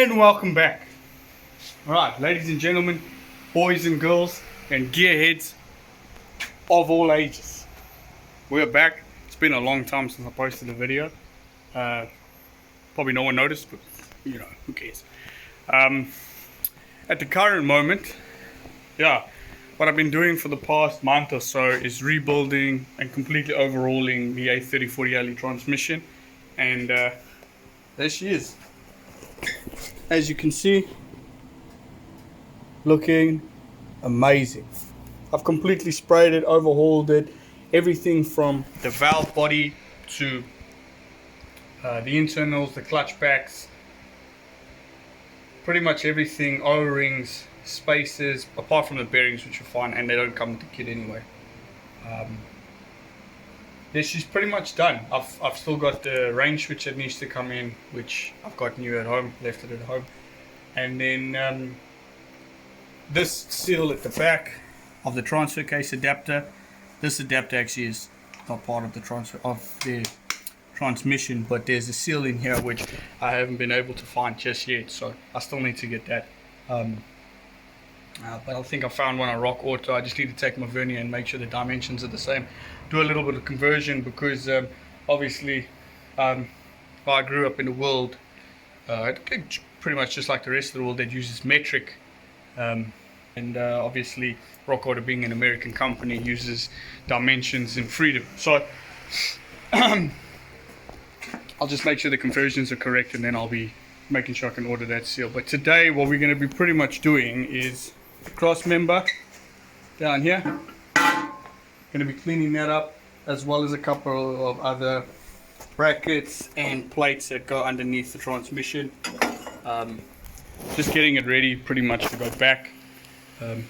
And welcome back. Alright, ladies and gentlemen, boys and girls, and gearheads of all ages. We're back. It's been a long time since I posted a video. Probably no one noticed, but you know, who cares. At the current moment, what I've been doing for the past month or so is rebuilding and completely overhauling the A3040 Ali transmission. And there she is. As you can see, looking amazing. I've completely sprayed it, overhauled it, everything from the valve body to the internals, the clutch packs, pretty much everything, O-rings, spacers, apart from the bearings, which are fine, and they don't come with the kit anyway. She's pretty much done. I've still got the range switch that needs to come in, which I've got new at home, left it at home. And then this seal at the back of the transfer case adapter. This adapter actually is not part of the transmission, but there's a seal in here which I haven't been able to find just yet, so I still need to get that. But I think I found one on Rock Auto. I just need to take my vernier and make sure the dimensions are the same. Do a little bit of conversion because obviously I grew up in a world pretty much just like the rest of the world that uses metric, and obviously Rock Auto, being an American company, uses dimensions and freedom. So I'll just make sure the conversions are correct, and then I'll be making sure I can order that seal. But today what we're going to be pretty much doing is cross member down here. Going to be cleaning that up, as well as a couple of other brackets and plates that go underneath the transmission. Just getting it ready pretty much to go back, and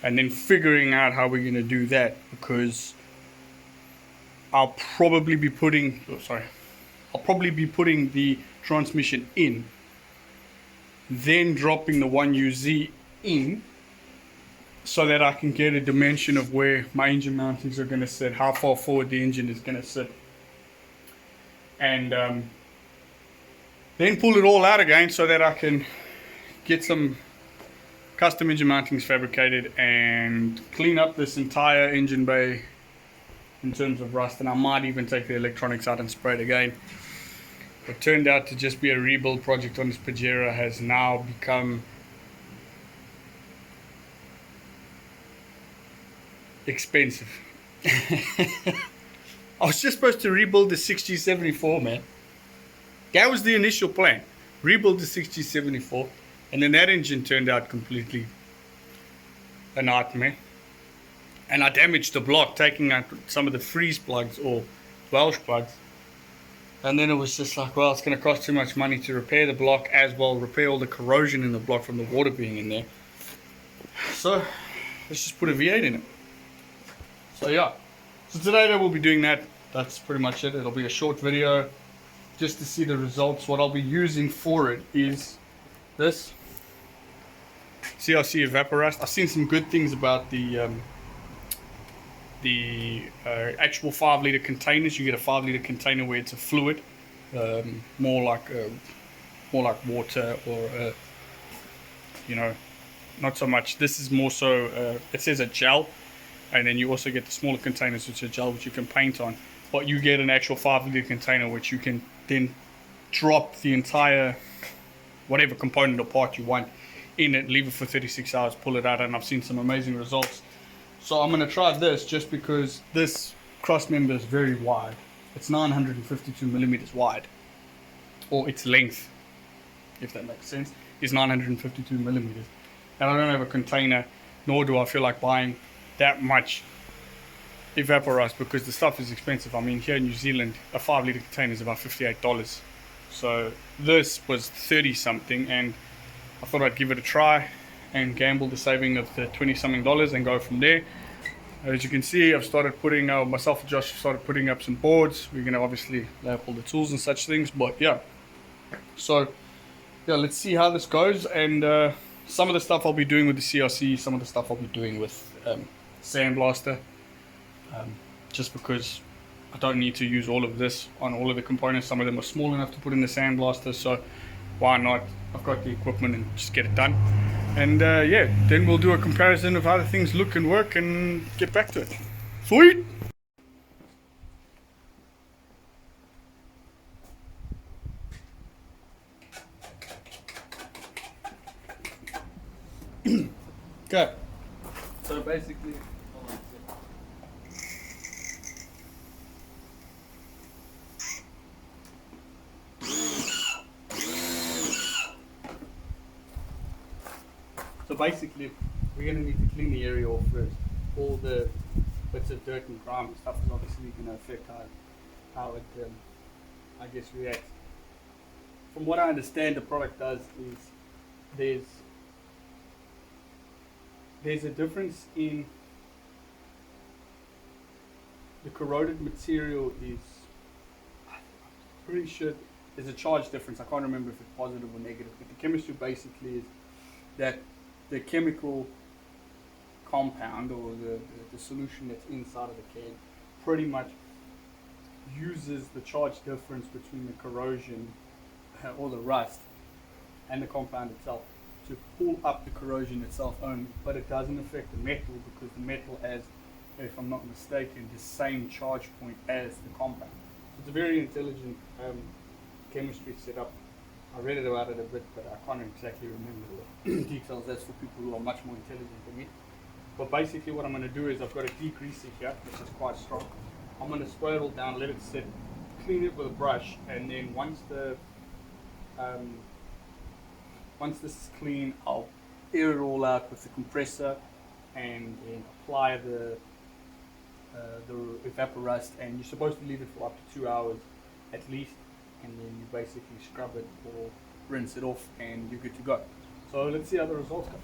then figuring out how we're going to do that, because I'll probably be putting the transmission in, then dropping the 1UZ in, so that I can get a dimension of where my engine mountings are going to sit, how far forward the engine is going to sit, and then pull it all out again so that I can get some custom engine mountings fabricated and clean up this entire engine bay in terms of rust. And I might even take the electronics out and spray it again. What turned out to just be a rebuild project on this Pajero has now become expensive. I was just supposed to rebuild the 6074, man. That was the initial plan. Rebuild the 6074, and then that engine turned out completely a nightmare. And I damaged the block, taking out some of the freeze plugs or Welsh plugs. And then it was just like, well, it's going to cost too much money to repair the block, as well repair all the corrosion in the block from the water being in there. So let's just put a V8 in it. So yeah, so today we'll be doing that. That's pretty much it. It'll be a short video just to see the results. What I'll be using for it is this CRC Evaporust. I've seen some good things about the actual 5-liter containers. You get a 5-liter container where it's a fluid, more like water, or not so much. This is more so. It says a gel. And then you also get the smaller containers, which are gel, which you can paint on. But you get an actual 5-liter container, which you can then drop the entire whatever component or part you want in it, leave it for 36 hours, pull it out, and I've seen some amazing results. So I'm going to try this just because this cross member is very wide. It's 952 millimeters wide, or its length, if that makes sense, is 952 millimeters. And I don't have a container, nor do I feel like buying that much Evaporust, because the stuff is expensive. I mean, here in New Zealand, a 5-liter container is about $58. So this was 30 something, and I thought I'd give it a try and gamble the saving of the 20 something dollars and go from there. As you can see, I've started putting myself and Josh started putting up some boards. We're going to obviously lay up all the tools and such things, but yeah. So yeah, let's see how this goes. And some of the stuff I'll be doing with the CRC, some of the stuff I'll be doing with Sandblaster, just because I don't need to use all of this on all of the components. Some of them are small enough to put in the Sandblaster, so why not? I've got the equipment and just get it done. And yeah, then we'll do a comparison of how the things look and work and get back to it. Sweet! Okay. So basically, hold on a second. So basically, we're going to need to clean the area off first. All the bits of dirt and grime and stuff is obviously going to affect how it, I guess, reacts. From what I understand, the product does is there's a difference in the corroded material is, I'm pretty sure there's a charge difference. I can't remember if it's positive or negative, but the chemistry basically is that the chemical compound or the solution that's inside of the can pretty much uses the charge difference between the corrosion or the rust and the compound itself to pull up the corrosion itself only, but it doesn't affect the metal because the metal has, if I'm not mistaken, the same charge point as the compound. So it's a very intelligent chemistry setup. I read about it a bit, but I can't exactly remember the details. That's for people who are much more intelligent than me. But basically what I'm going to do is I've got a degreaser here, which is quite strong. I'm going to spray it all down, let it sit, clean it with a brush, and then once this is clean, I'll air it all out with the compressor and then apply the evaporust, and you're supposed to leave it for up to 2 hours at least, and then you basically scrub it or rinse it off and you're good to go. So let's see how the results come.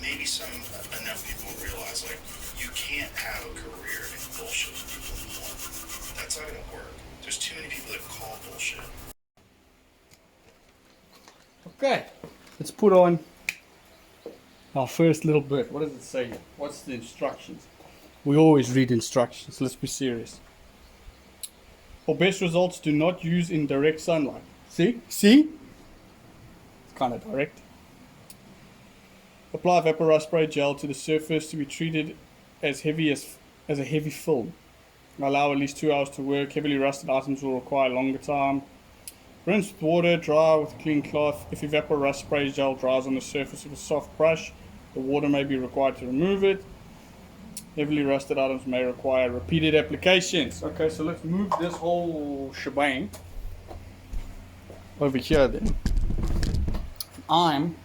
Maybe enough people realize, like, you can't have a career in bullshit people anymore. That's not gonna work. There's too many people that call bullshit. Okay, let's put on our first little bit. What does it say? What's the instructions? We always read instructions. Let's be serious. For best results, do not use in direct sunlight. See? See? It's kind of direct. Apply Vaporust spray gel to the surface to be treated as heavy as a heavy film. Allow at least 2 hours to work. Heavily rusted items will require longer time. Rinse with water, dry with a clean cloth. If Vaporust spray gel dries on the surface of a soft brush, the water may be required to remove it. Heavily rusted items may require repeated applications. Okay, so let's move this whole shebang over here then. I'm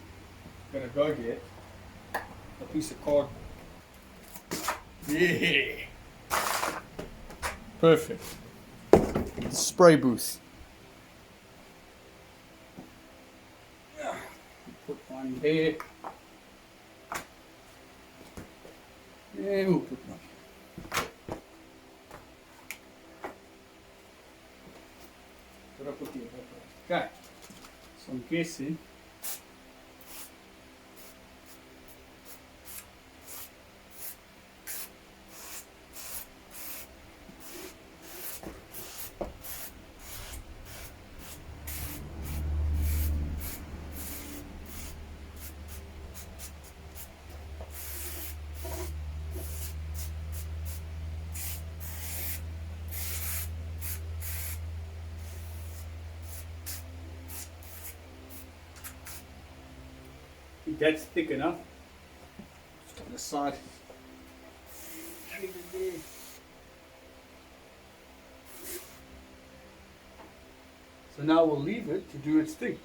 gonna go get a piece of card. Yeah. Perfect. Spray booth. Put one there. And we'll put one. What I put here? Okay. So I'm guessing. That's thick enough. Just on the side. Leave it there. So now we'll leave it to do its thing.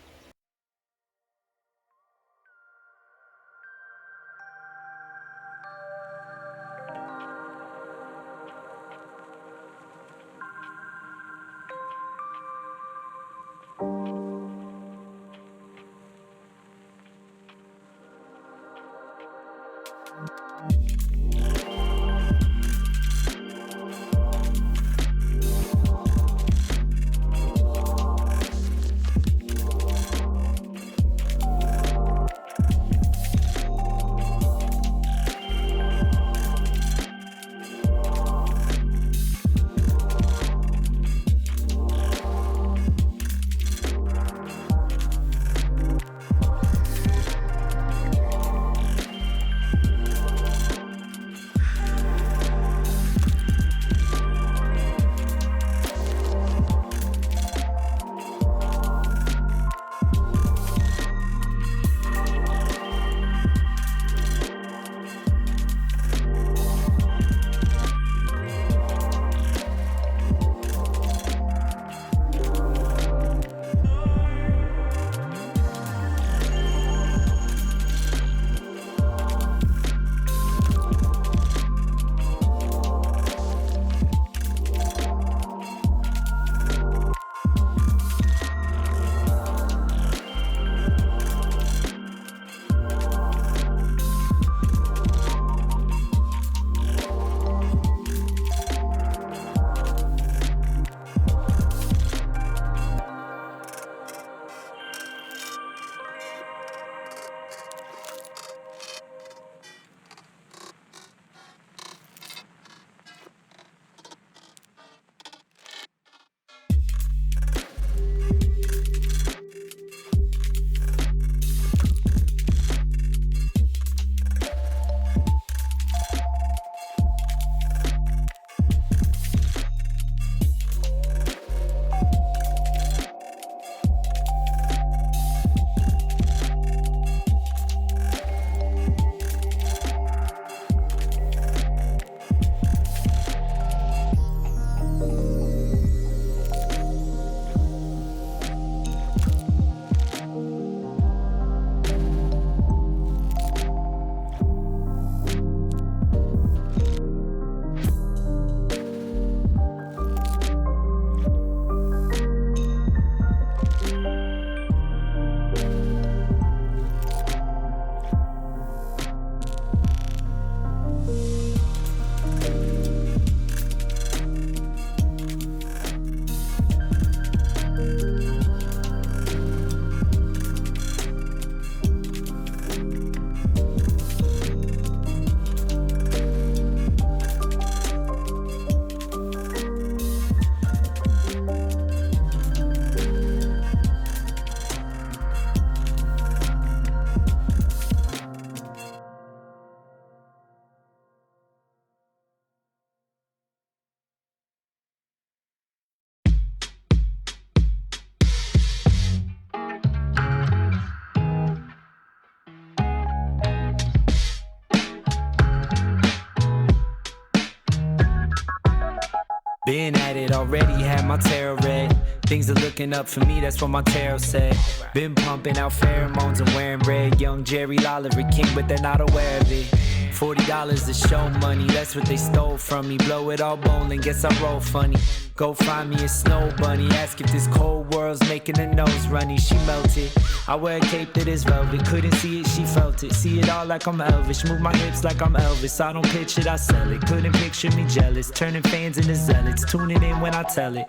Been at it already, had my tarot read. Things are looking up for me, that's what my tarot said. Been pumping out pheromones and wearing red. Young Jerry Lawler, king, but they're not aware of it. $40 to show money, that's what they stole from me. Blow it all bowling, guess I roll funny. Go find me a snow bunny, ask if this cold world's making her nose runny. She melted, I wear a cape that is velvet. Couldn't see it, she felt it. See it all like I'm Elvis, move my hips like I'm Elvis. I don't pitch it, I sell it. Couldn't picture me jealous, turning fans into zealots. Tuning in when I tell it.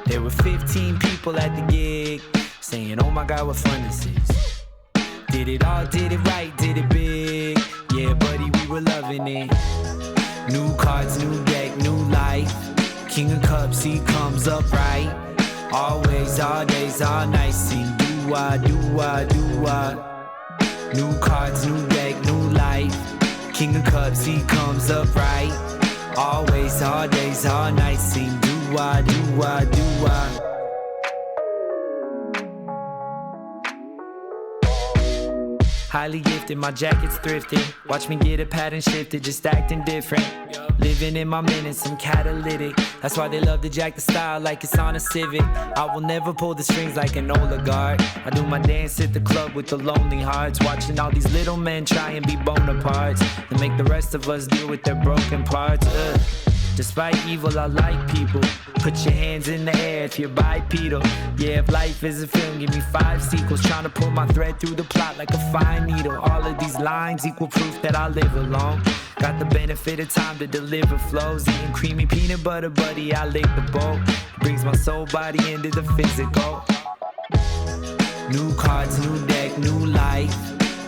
There were 15 people at the gig, saying, oh my God, what fun this is. Did it all, did it right, did it big. Yeah, buddy, we were loving it. New cards, new deck, new life. King of Cups, he comes up right. Always, all days, all nights. Sing do-wah, do-wah, do-wah. New cards, new deck, new life. King of Cups, he comes up right. Always, all days, all nights. Sing do-wah, do-wah, do-wah. Highly gifted, my jacket's thrifted. Watch me get a pattern shifted, just acting different. Living in my minutes, I'm catalytic. That's why they love to jack the style like it's on a Civic. I will never pull the strings like an oligarch. I do my dance at the club with the lonely hearts. Watching all these little men try and be Bonapartes and make the rest of us deal with their broken parts. Despite evil, I like people. Put your hands in the air if you're bipedal. Yeah, if life is a film, give me 5 sequels. Trying to pull my thread through the plot like a fine needle. All of these lines equal proof that I live alone. Got the benefit of time to deliver flows. Eating creamy peanut butter, buddy, I lick the bowl. Brings my soul body into the physical. New cards, new deck, new life.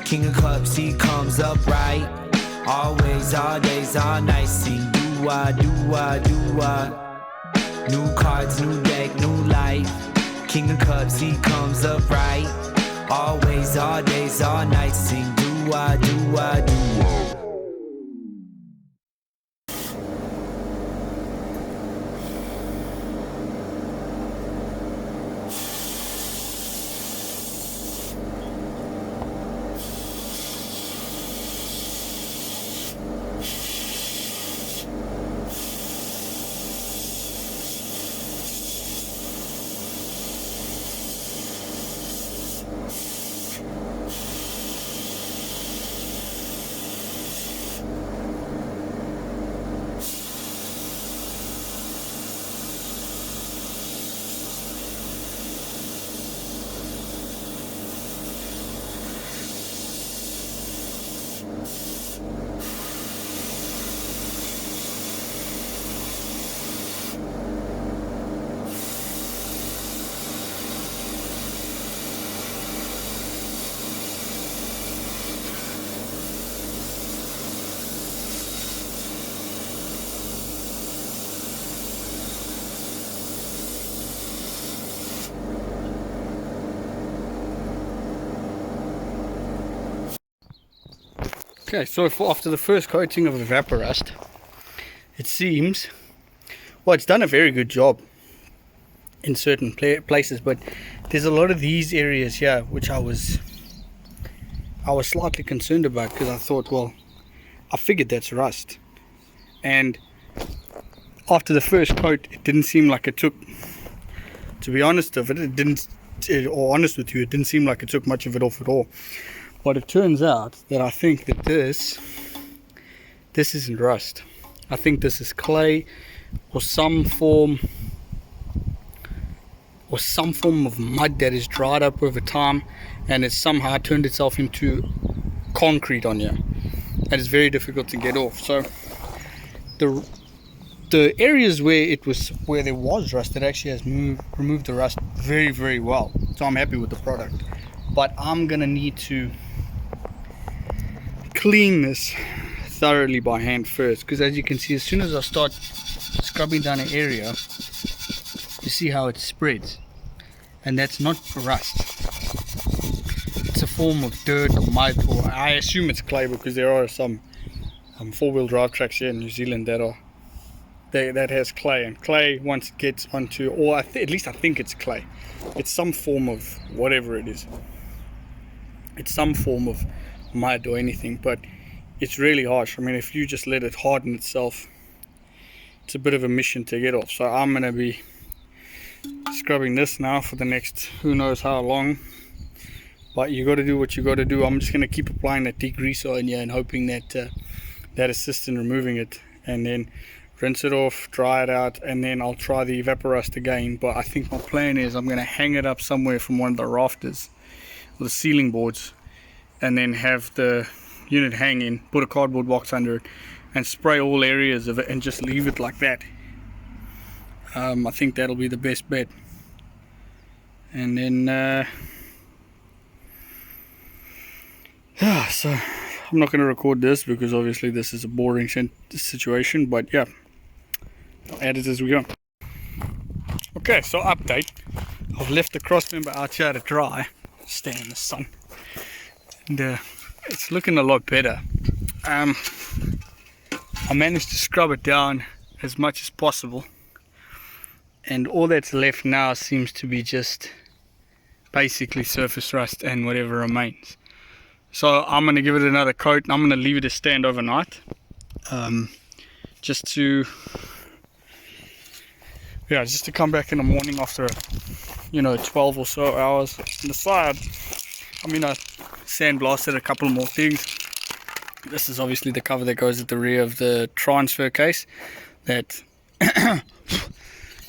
King of Cups, he comes up right. Always, all days, all nights. Sing do-wah, do-wah, do-wah. New cards, new deck, new life. King of Cups, he comes up right. Always, all days, all nights. Sing do-wah, do-wah, do-wah. Okay, so after the first coating of Evaporust, it seems, well, it's done a very good job in certain places, but there's a lot of these areas here which I was slightly concerned about, because I thought, well, I figured that's rust. And after the first coat, it didn't seem like it took, to be honest of it, it didn't seem like it took much of it off at all. But it turns out that I think that this isn't rust. I think this is clay or some form of mud that is dried up over time, and it's somehow turned itself into concrete on here, and it's very difficult to get off. So the areas where there was rust, it actually has removed the rust very, very well. So I'm happy with the product, but I'm gonna need to clean this thoroughly by hand first, because as you can see, as soon as I start scrubbing down an area, you see how it spreads, and that's not rust. It's a form of dirt or mud, or I assume it's clay, because there are some four-wheel drive tracks here in New Zealand that has clay, and clay, once it gets onto, or at least I think it's clay, it's some form of whatever it is, it's some form of mud or anything, but it's really harsh. I mean, if you just let it harden itself it's a bit of a mission to get off. So I'm going to be scrubbing this now for the next who knows how long. But you got to do what you got to do. I'm just going to keep applying that degreaser in here and hoping that that assists in removing it, and then rinse it off, dry it out, and then I'll try the Evaporust again. But I think my plan is I'm going to hang it up somewhere from one of the rafters or the ceiling boards, and then have the unit hang in, put a cardboard box under it, and spray all areas of it and just leave it like that. I think that'll be the best bet. And then yeah, so I'm not going to record this because obviously this is a boring situation, but yeah, I'll add it as we go. Okay, so update. I've left the cross member out here to dry, stay in the sun, and it's looking a lot better. I managed to scrub it down as much as possible, and all that's left now seems to be just basically surface rust and whatever remains. So I'm going to give it another coat, and I'm going to leave it to stand overnight, just to come back in the morning after 12 or so hours. On the side, I sandblasted a couple more things. This is obviously the cover that goes at the rear of the transfer case that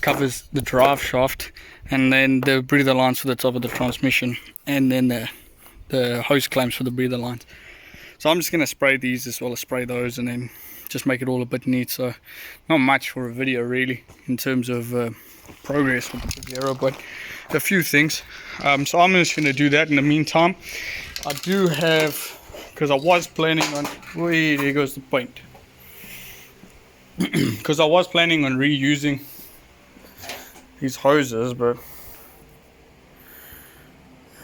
covers the drive shaft, and then the breather lines for the top of the transmission, and then the hose clamps for the breather lines. So I'm just going to spray these as well as spray those, and then just make it all a bit neat. So not much for a video really in terms of progress with the Zero, but a few things. So I'm just going to do that. In the meantime, I do have, because I was planning on, wait, there goes the paint. Because I was planning on reusing these hoses, but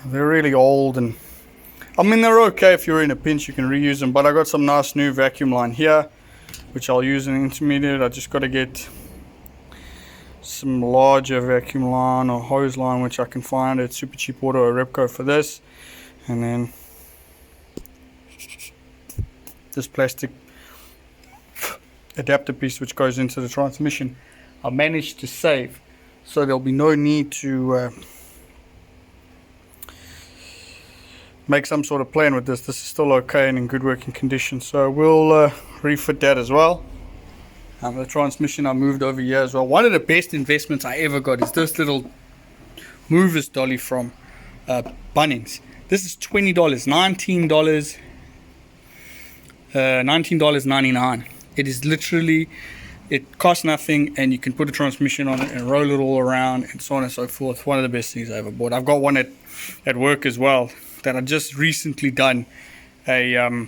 they're really old, and they're okay if you're in a pinch, you can reuse them. But I got some nice new vacuum line here, which I'll use in intermediate. I just got to get some larger vacuum line or hose line, which I can find at Super Cheap Auto or Repco for this, and then this plastic adapter piece which goes into the transmission I managed to save, so there'll be no need to make some sort of plan with this. This is still okay and in good working condition, so we'll refit that as well. The transmission I moved over here as well. One of the best investments I ever got is this little Movers dolly from Bunnings. This is $20, $19.99. It is literally, it costs nothing, and you can put a transmission on it and roll it all around and so on and so forth. One of the best things I ever bought. I've got one at work as well that I just recently done a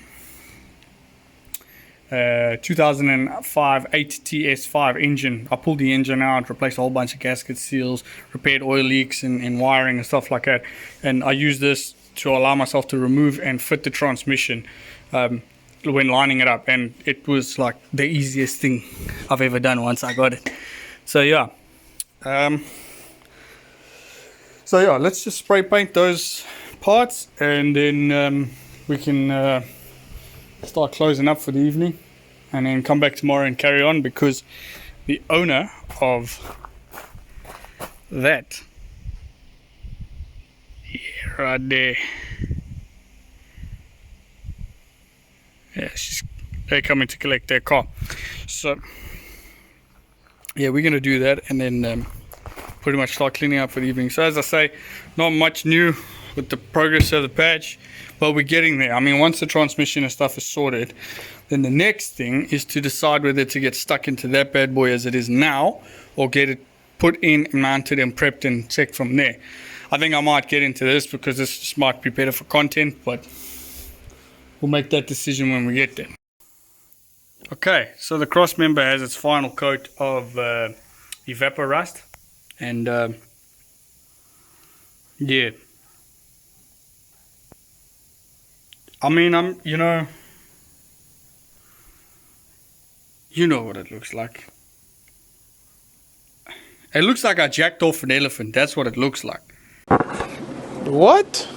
2005 8TS5 engine. I pulled the engine out, replaced a whole bunch of gasket seals, repaired oil leaks and wiring and stuff like that, and I used this to allow myself to remove and fit the transmission when lining it up, and it was like the easiest thing I've ever done once I got it. So yeah, let's just spray paint those parts, and then we can start closing up for the evening, and then come back tomorrow and carry on, because the owner of that, yeah, right there, yeah, they're coming to collect their car. So yeah, we're gonna do that, and then pretty much start cleaning up for the evening. So as I say, not much new with the progress of the patch, but we're getting there. Once the transmission and stuff is sorted, then the next thing is to decide whether to get stuck into that bad boy as it is now, or get it put in, mounted and prepped and checked from there. I think I might get into this because this just might be better for content, but we'll make that decision when we get there. Okay, so the cross member has its final coat of Evaporust, and yeah, you know what it looks like. It looks like I jacked off an elephant. That's what it looks like. What?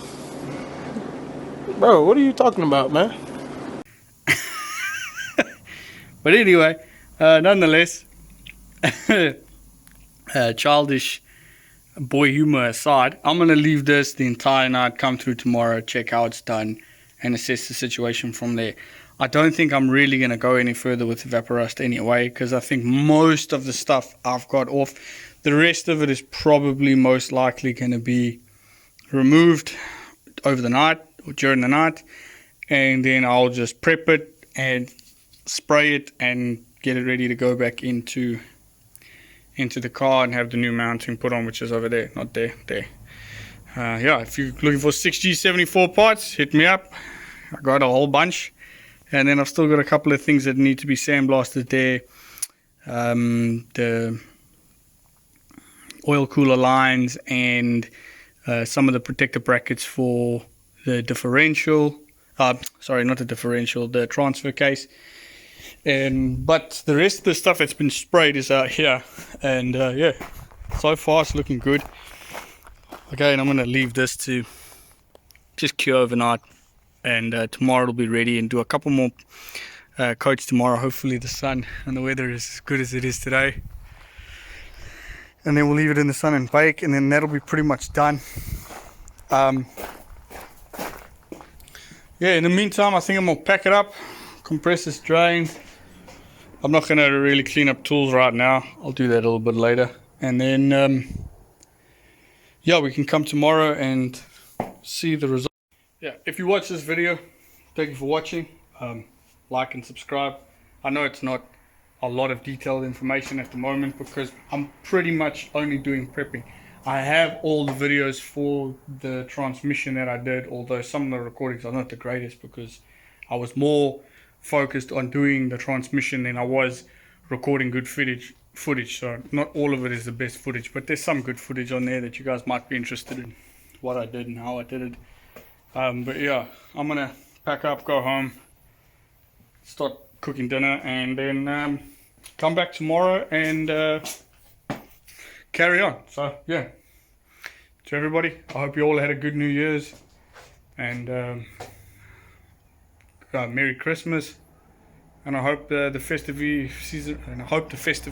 Bro, what are you talking about, man? But anyway, nonetheless, childish boy humor aside, I'm going to leave this the entire night, come through tomorrow, check how it's done, and assess the situation from there. I don't think I'm really going to go any further with Evaporust anyway, because I think most of the stuff I've got off. The rest of it is probably most likely going to be removed over the night or during the night, and then I'll just prep it and spray it and get it ready to go back into the car and have the new mounting put on, which is over there, not there. Yeah, if you're looking for 6G74 parts, hit me up. I got a whole bunch, and then I've still got a couple of things that need to be sandblasted there. The oil cooler lines and some of the protector brackets for the differential. Sorry, not the differential, the transfer case. But the rest of the stuff that's been sprayed is out here, and yeah, so far it's looking good. Okay, and I'm going to leave this to just cure overnight, and tomorrow it'll be ready, and do a couple more coats tomorrow. Hopefully the sun and the weather is as good as it is today, and then we'll leave it in the sun and bake, and then that'll be pretty much done. Yeah, in the meantime, I think I'm going to pack it up, compressor's drained. I'm not going to really clean up tools right now. I'll do that a little bit later. And then, yeah, we can come tomorrow and see the result. Yeah, if you watch this video, thank you for watching. Like and subscribe. I know it's not a lot of detailed information at the moment because I'm pretty much only doing prepping. I have all the videos for the transmission that I did, although some of the recordings are not the greatest because I was more focused on doing the transmission than I was recording good footage. So not all of it is the best footage, but there's some good footage on there that you guys might be interested in what I did and how I did it. But yeah, I'm gonna pack up, go home, start cooking dinner, and then come back tomorrow and carry on. So yeah, to everybody, I hope you all had a good New Year's, and Merry Christmas, and I hope the festive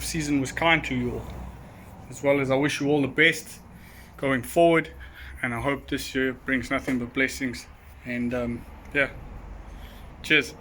season was kind to you all, as well as I wish you all the best going forward, and I hope this year brings nothing but blessings. And yeah, cheers.